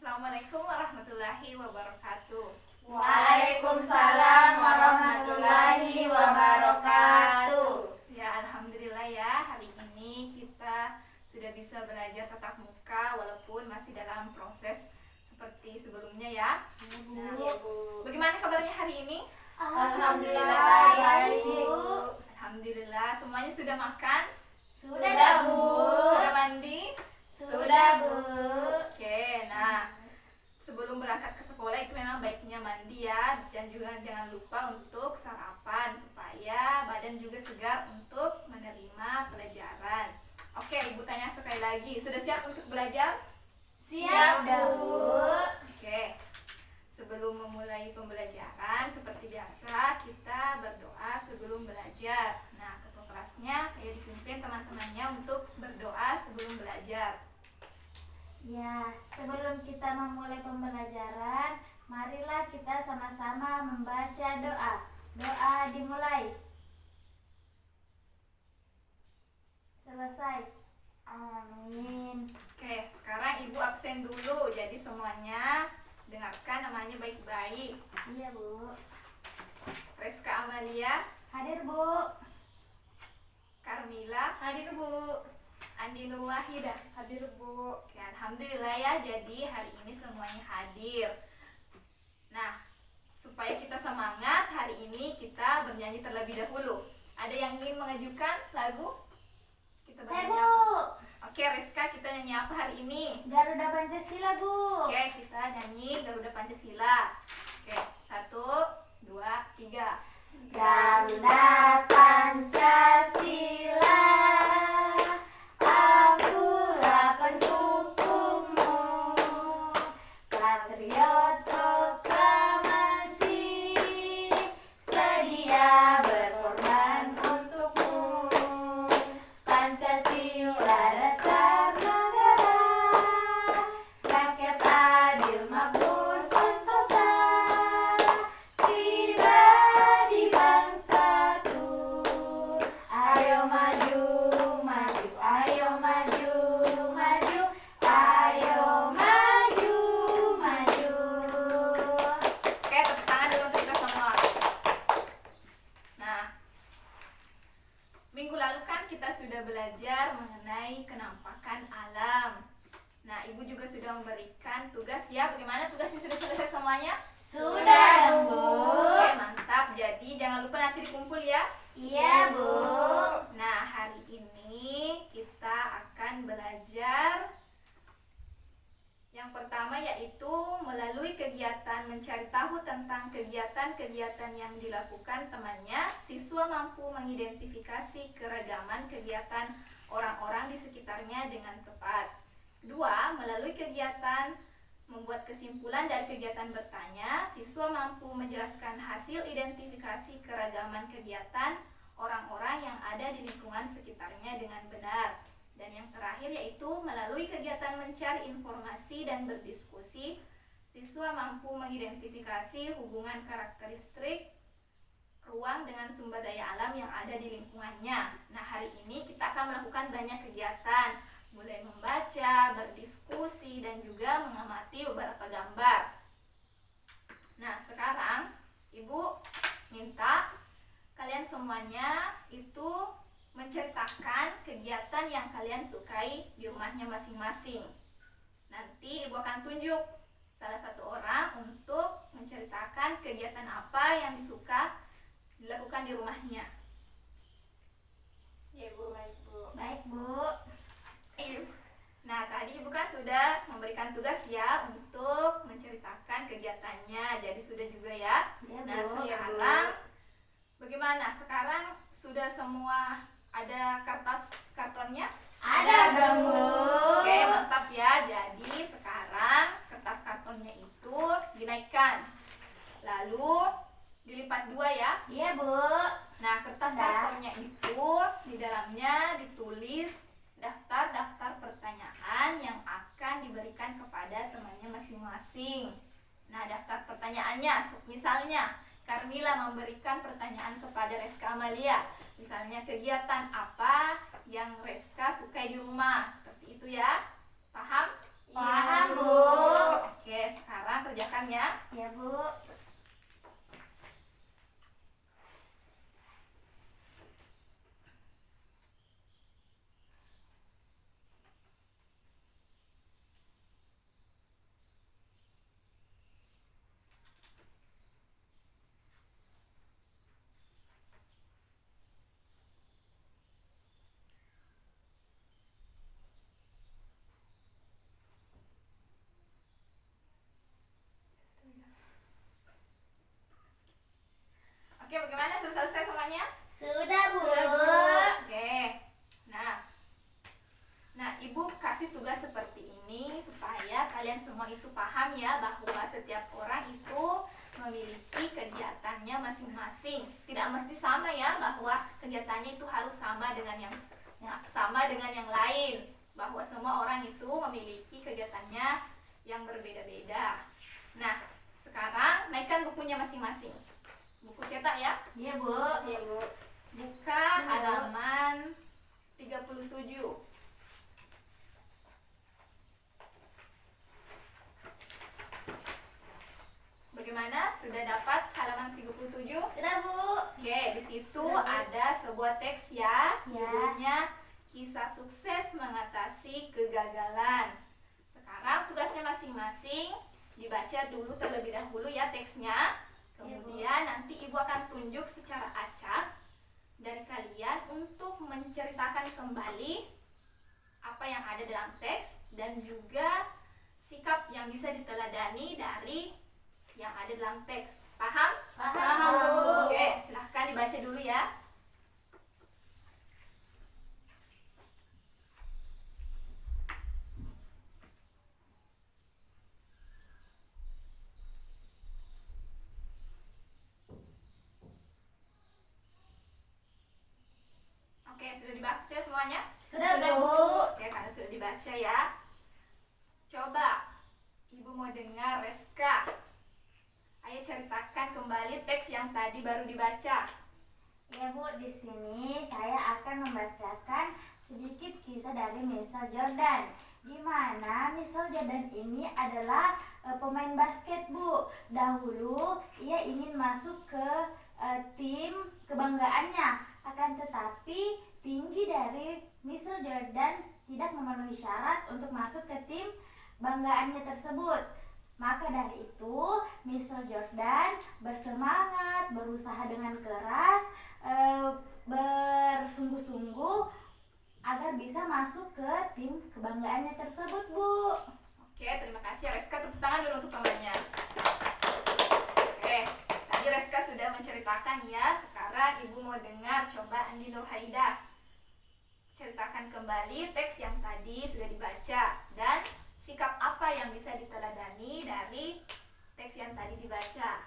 Assalamualaikum warahmatullahi wabarakatuh. Waalaikumsalam warahmatullahi wabarakatuh. Ya, alhamdulillah ya, hari ini kita sudah bisa belajar tatap muka walaupun masih dalam proses seperti sebelumnya ya. Nah, bagaimana kabarnya hari ini? Alhamdulillah baik, Bu. Alhamdulillah, semuanya sudah makan? Sudah, Bu. Sudah mandi? Sudah, Bu. Oke, nah sebelum berangkat ke sekolah itu memang baiknya mandi ya, dan juga jangan lupa untuk sarapan supaya badan juga segar untuk menerima pelajaran. Oke, Ibu tanya sekali lagi, sudah siap untuk belajar? Siap, Bu. Oke, sebelum memulai pembelajaran seperti biasa kita berdoa sebelum belajar. Nah, ketua kelasnya ya dipimpin teman-temannya untuk berdoa sebelum belajar. Ya, sebelum kita memulai pembelajaran, marilah kita sama-sama membaca doa. Doa dimulai. Selesai. Amin. Oke, sekarang Ibu absen dulu, jadi semuanya dengarkan namanya baik-baik. Iya, Bu. Reska Amalia, Hadir, Bu. Carmila, Hadir, Bu. Andi Nur Wahidah, Hadir, Bu. Oke, alhamdulillah ya, jadi hari ini semuanya hadir. Nah, supaya kita semangat, hari ini kita bernyanyi terlebih dahulu. Ada yang ingin mengajukan lagu? Kita Saya, bernyanyi Bu. apa? Oke, Rizka, kita nyanyi apa hari ini? Garuda Pancasila, Bu. Oke, kita nyanyi Garuda Pancasila. Oke, 1, 2, 3. Garuda Pancasila, akulah pendukungmu, patriot proklamasi, sedia berkorban untukmu. Pancasila dasar negara, rakyat adil makmur sentosa, pribadi bangsaku. Ayo maju, maju, ayo maju, maju, ayo maju, maju. Oke, tepuk tangan dulu untuk kita semua. Nah, minggu lalu kan kita sudah belajar mengenai kenampakan alam. Nah, Ibu juga sudah memberikan tugas ya. Bagaimana tugasnya, sudah selesai semuanya? Sudah, Bu. Oke, mantap. Jadi jangan lupa nanti dikumpul ya. Iya, Bu. Nah, hari ini kita akan belajar yang pertama, yaitu melalui kegiatan mencari tahu tentang kegiatan-kegiatan yang dilakukan temannya, siswa mampu mengidentifikasi keragaman kegiatan orang-orang di sekitarnya dengan tepat. 2. Melalui kegiatan membuat kesimpulan dari kegiatan bertanya, siswa mampu menjelaskan hasil identifikasi keragaman kegiatan orang-orang yang ada di lingkungan sekitarnya dengan benar. Dan yang terakhir yaitu melalui kegiatan mencari informasi dan berdiskusi, siswa mampu mengidentifikasi hubungan karakteristik ruang dengan sumber daya alam yang ada di lingkungannya. Nah, hari ini kita akan melakukan banyak kegiatan, mulai membaca, berdiskusi, dan juga mengamati beberapa gambar. Nah, sekarang Ibu minta kalian semuanya itu menceritakan kegiatan yang kalian sukai di rumahnya masing-masing. Nanti Ibu akan tunjuk salah satu orang untuk menceritakan kegiatan apa yang disuka dilakukan di rumahnya. Ya, Bu, baik, Bu. Baik, Bu. Nah, tadi Ibu kan sudah memberikan tugas ya untuk menceritakan kegiatannya. Jadi sudah juga ya. Ya, Nah, Bu. sekarang bagaimana? Sekarang sudah semua ada kertas kartonnya? Ada dong, Bu. Oke, mantap ya. Jadi sekarang kertas kartonnya itu dinaikkan. Lalu dilipat 2 ya. Iya, Bu. Nah, kertas Sudah. kartonnya itu di dalamnya ditulis daftar-daftar pertanyaan yang akan diberikan kepada temannya masing-masing. Nah, daftar pertanyaannya, misalnya Carmila memberikan pertanyaan kepada Reska Amalia. Misalnya, kegiatan apa yang Reska sukai di rumah? Seperti itu ya. Paham? Paham, Bu. Oke, sekarang kerjakan ya. Ya, Bu. Oke, bagaimana? Sudah selesai semuanya? Sudah, Bu. Oke. Nah, Ibu kasih tugas seperti ini supaya kalian semua itu paham ya bahwa setiap orang itu memiliki kegiatannya masing-masing. Tidak mesti sama ya bahwa kegiatannya itu harus sama dengan yang sama dengan yang lain. Bahwa semua orang itu memiliki kegiatannya yang berbeda-beda. Nah, sekarang naikkan bukunya masing-masing. Buku cetak ya. Iya, Bu. Iya, Bu. Buka halaman 37. Bagaimana? Sudah dapat halaman 37? Sudah, Bu. Oke, di situ ada sebuah teks ya. Ya. Judulnya Kisah Sukses Mengatasi Kegagalan. Sekarang tugasnya masing-masing dibaca dulu terlebih dahulu ya teksnya. Kemudian nanti Ibu akan tunjuk secara acak dari kalian untuk menceritakan kembali apa yang ada dalam teks dan juga sikap yang bisa diteladani dari yang ada dalam teks. Paham? Paham, Bu. Oke, silahkan dibaca dulu ya. Oke, sudah dibaca semuanya? Sudah, Bu. Oke, karena sudah dibaca ya. Coba Ibu mau dengar Reska. Ayo ceritakan kembali teks yang tadi baru dibaca. Ya, Bu, di sini saya akan membacakan sedikit kisah dari Michael Jordan. Di mana Michael Jordan ini adalah pemain basket, Bu. Dahulu ia ingin masuk ke tim kebanggaannya, akan tetapi tinggi dari Michael Jordan tidak memenuhi syarat untuk masuk ke tim banggaannya tersebut. Maka dari itu, Michael Jordan bersemangat, berusaha dengan keras, bersungguh-sungguh agar bisa masuk ke tim kebanggaannya tersebut, Bu. Oke, terima kasih Reska. Tepuk tangan dulu untuk temannya. Oke, tadi Reska sudah menceritakan ya. Sekarang Ibu mau dengar. Coba Andi Nurhaida ceritakan kembali teks yang tadi sudah dibaca dan sikap apa yang bisa diteladani dari teks yang tadi dibaca.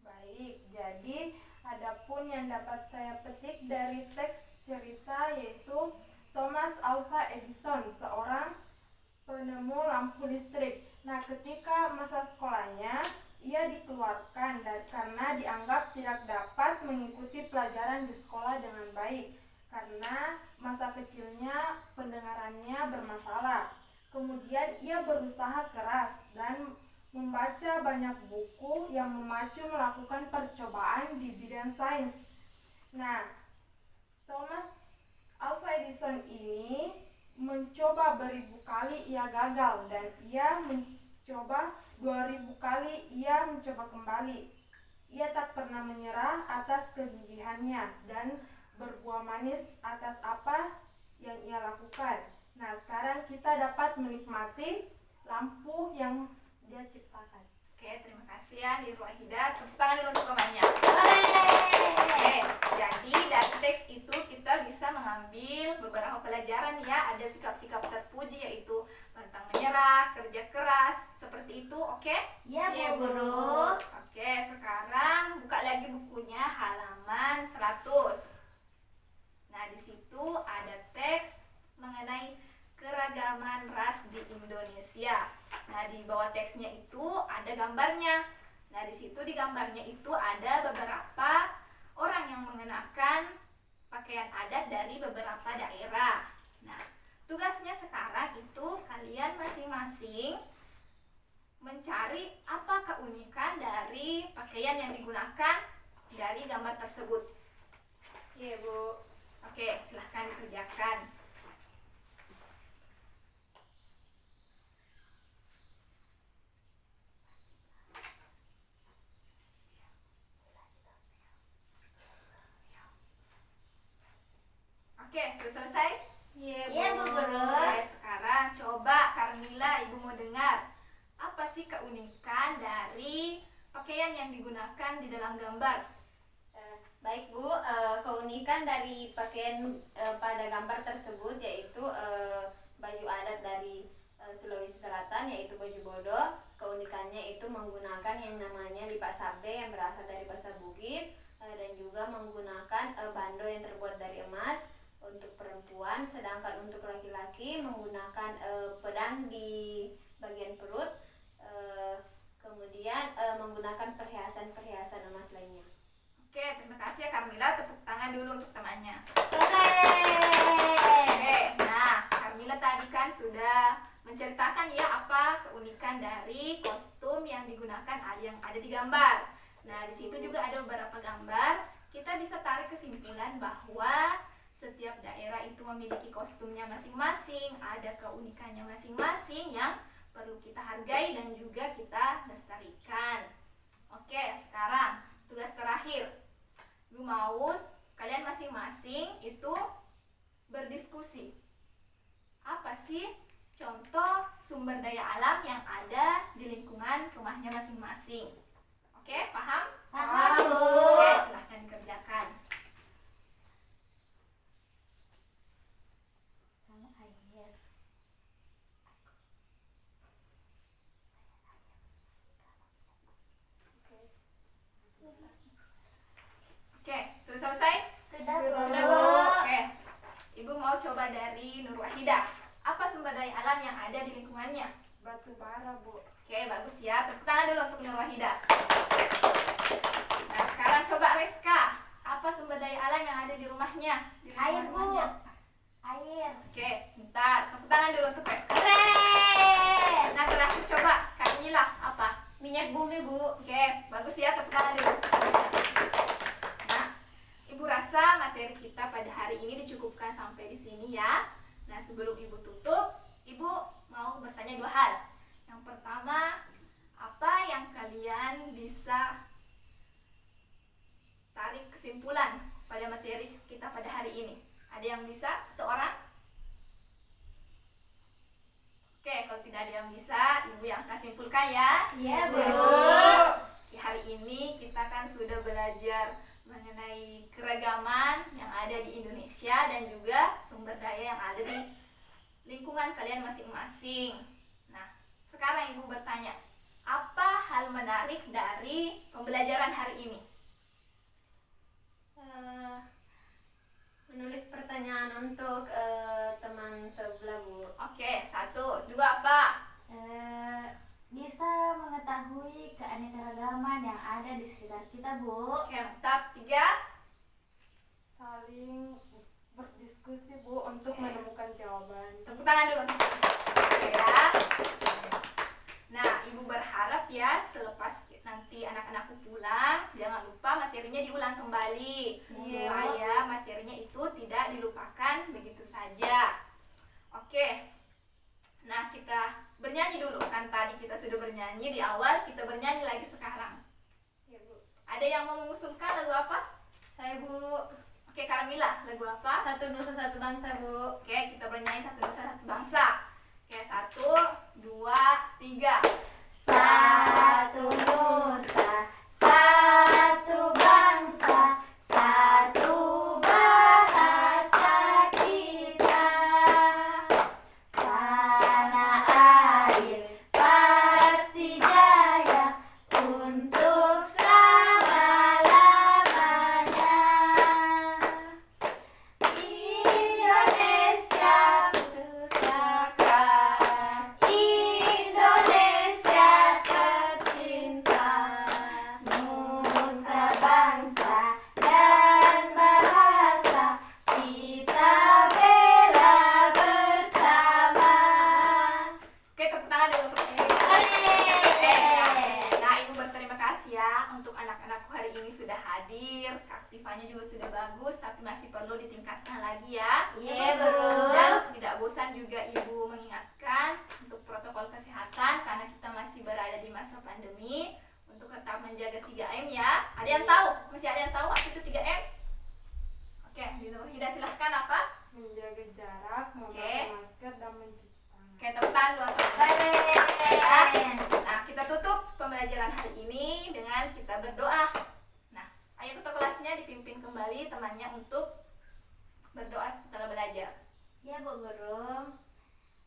Baik, jadi adapun yang dapat saya petik dari teks cerita yaitu Thomas Alva Edison, seorang penemu lampu listrik. Nah, ketika masa sekolahnya, ia dikeluarkan karena dianggap tidak dapat mengikuti pelajaran di sekolah dengan baik karena masa kecilnya pendengarannya bermasalah. Kemudian ia berusaha keras dan membaca banyak buku yang memacu melakukan percobaan di bidang sains. Nah, Thomas Alva Edison ini mencoba beribu kali ia gagal dan ia mencoba 2000 kali ia mencoba kembali. Ia tak pernah menyerah atas kegigihannya dan berbuah manis atas apa yang ia lakukan. Nah, sekarang kita dapat menikmati lampu yang dia ciptakan. Oke, terima kasih ya Andi Nurhaida. Tepuk tangan dulu untuk temannya. Oke, jadi dari teks itu kita bisa mengambil beberapa pelajaran ya. Ada sikap-sikap terpuji yaitu pantang menyerah, kerja keras, seperti itu. Oke? Ya, Iya, Bu. Oke, sekarang buka lagi bukunya halaman 100. Nah, di situ ada teks mengenai keragaman ras di Indonesia. Nah, di bawah teksnya itu ada gambarnya. Nah, di situ di gambarnya itu ada beberapa orang yang mengenakan pakaian adat dari beberapa daerah. Nah, tugasnya sekarang itu kalian masing-masing mencari apa keunikan dari pakaian yang digunakan dari gambar tersebut. Iya, Bu. Oke, silahkan dikerjakan. Oke, sudah selesai? Iya, Bu Guru. Oke, sekarang coba Carmila, Ibu mau dengar. Apa sih keunikan dari pakaian yang digunakan di dalam gambar? Baik Bu, keunikan dari pakaian pada gambar tersebut yaitu baju adat dari Sulawesi Selatan, yaitu baju bodo. Keunikannya itu menggunakan yang namanya lipak sabde yang berasal dari bahasa Bugis, dan juga menggunakan bando yang terbuat dari emas untuk perempuan, sedangkan untuk laki-laki menggunakan pedang di bagian perut, kemudian menggunakan perhiasan-perhiasan emas lainnya. Oke, terima kasih ya Carmila. Tepuk tangan dulu untuk temannya. Hooray! Oke, nah Carmila tadi kan sudah menceritakan ya apa keunikan dari kostum yang digunakan yang ada di gambar. Nah, di situ juga ada beberapa gambar. Kita bisa tarik kesimpulan bahwa setiap daerah itu memiliki kostumnya masing-masing, ada keunikannya masing-masing yang perlu kita hargai dan juga kita lestarikan. Oke, sekarang tugas terakhir. Ibu mau kalian masing-masing itu berdiskusi. Apa sih contoh sumber daya alam yang ada di lingkungan rumahnya masing-masing? Oke, paham? Paham, Bu. Oke, silahkan dikerjakan. Oke, sudah selesai? Sudah, Bu. Sudah, Bu. Oke. Ibu mau coba dari Nur Wahidah. Apa sumber daya alam yang ada di lingkungannya? Batu bara, Bu. Oke, bagus ya. Tepuk tangan dulu untuk Nur Wahidah. Nah, sekarang coba Reska. Apa sumber daya alam yang ada di rumahnya? Di lingkungan Air, Bu. rumahnya? Air. Oke, bentar. Tepuk tangan dulu untuk Reska. Keren! Nah, terakhir coba Carmila. Apa? Minyak bumi Bu. Oke, bagus ya. Tepuk tangan dulu. Nah, Ibu rasa materi kita pada hari ini dicukupkan sampai di sini ya. Nah, sebelum Ibu tutup, Ibu mau bertanya dua hal. Yang pertama, apa yang kalian bisa tarik kesimpulan pada materi kita pada hari ini? Ada yang bisa? Satu orang? Oke, kalau tidak ada yang bisa, Ibu yang akan simpulkan ya. Iya, Bu. Di hari ini kita kan sudah belajar mengenai keragaman yang ada di Indonesia dan juga sumber daya yang ada di lingkungan kalian masing-masing. Nah, sekarang Ibu bertanya, apa hal menarik dari pembelajaran hari ini? Menulis pertanyaan untuk teman sebelah Bu. Oke, satu, dua apa? Bisa mengetahui keanekaragaman yang ada di sekitar kita, Bu. Oke, mantap. Tiga. Saling berdiskusi, Bu, untuk Oke. menemukan jawaban. Tepuk tangan dulu untuk Oke ya. Nah, Ibu berharap ya selepas nanti anak-anakku pulang, jangan lupa materinya diulang kembali supaya materinya itu tidak dilupakan begitu saja. Oke. Nah, kita bernyanyi dulu. Kan tadi kita sudah bernyanyi di awal, kita bernyanyi lagi sekarang. Ya Bu. Ada yang mau mengusulkan lagu apa? Saya Bu. Oke, Carmila, lagu apa? Satu Nusa Satu Bangsa Bu. Oke, kita bernyanyi Satu Nusa Satu Bangsa. Oke, 1, 2, 3. Satu nusa, satu bangsa, satu bahasa kita. Tanah air pasti jaya untuk selama-lamanya. Indonesia pusaka, Indonesia IPA-nya juga sudah bagus, tapi masih perlu ditingkatkan lagi ya. Iya, Bu. Dan tidak bosan juga Ibu mengingatkan untuk protokol kesehatan karena kita masih berada di masa pandemi untuk tetap menjaga 3M ya. Ada yang tahu? Masih ada yang tahu apa itu 3M? Oke, gitu. Hida silahkan apa? Menjaga jarak, memakai masker, dan mencuci tangan. Oke, tepuk tangan dulu. Keren. Nah, kita tutup pembelajaran hari ini dengan kita berdoa. Nah, ayo ketua kelasnya dipimpin kembali temannya untuk berdoa setelah belajar. Ya Bu Guru.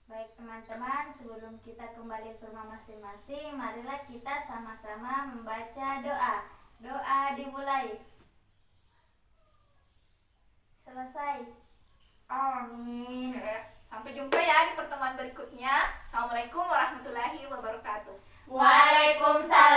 Baik teman-teman, sebelum kita kembali ke rumah masing-masing, marilah kita sama-sama membaca doa. Doa dimulai. Selesai. Amin. Sampai jumpa ya di pertemuan berikutnya. Assalamualaikum warahmatullahi wabarakatuh. Waalaikumsalam.